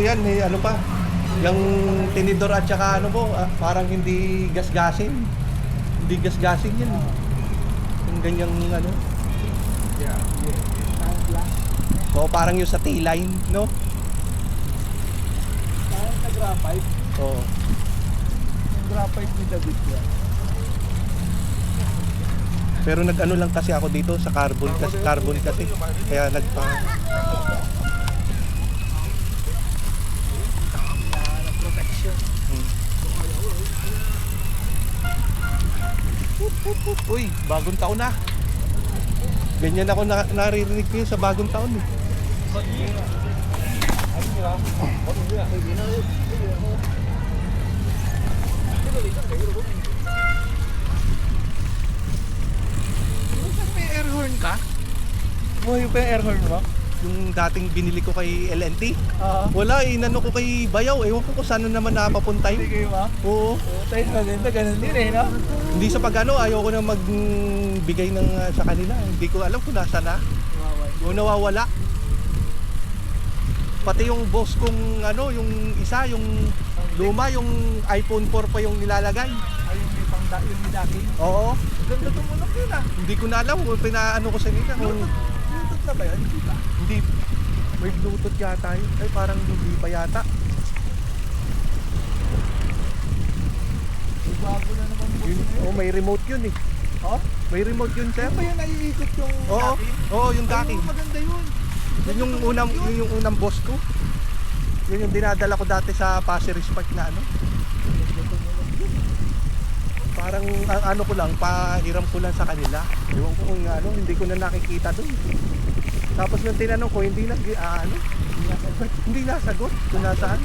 yan, may ano pa. Yung tinidor at saka ano po, parang hindi gasgasin. Hindi gasgasin yan. Yung ganyang ano. Yeah. O parang yung sa T-line, no? Parang sa graphite. Oo. Yung graphite ni David yan. Pero nag-ano lang kasi ako dito sa carbon kasi. Kaya nagpa... Protection. Uy, bagong taon na. Ganyan ako naririnig ko yun sa bagong taon eh. May air horn ka? Buhay pa yung air horn mo? Yung dating binili ko kay LNT. Oo. Wala, inano ko kay Bayaw. Ewan ko kung saan na naman napapunta Hindi yun. kayo ba? Oo. Tayo na din. Ganun din eh, no? Hindi sa pag-ano, ayaw ko na magbigay ng sa kanila. Hindi ko alam kung nasa na. O nawawala. Pati yung boss kong ano, yung isa, yung luma, yung iPhone 4 pa yung nilalagay. Ayun may pangda, yung midaki. Oo. Ganda tumunog yun ah. Hindi ko na alam kung pinaano ko sa nila. Kung Bluetooth na ba yun? Hindi ba? hindi, may Bluetooth yata yun. Ay, parang hindi pa yata. Bago na naman po. Oh, may remote yun eh. Oh? May remote yun, sir. Yan ba yung naiikot yung Oo. docking? Oo, yung docking. Ayun, maganda yun. Yun yung unang boss ko. Yun yung dinadala ko dati sa Pasir Park na ano. Parang ang ano ko lang, pahiram ko lang sa kanila. Ewan ko kung ano, hindi ko na nakikita doon. Tapos nung tinanong ko, hindi nasagot kung nasaan.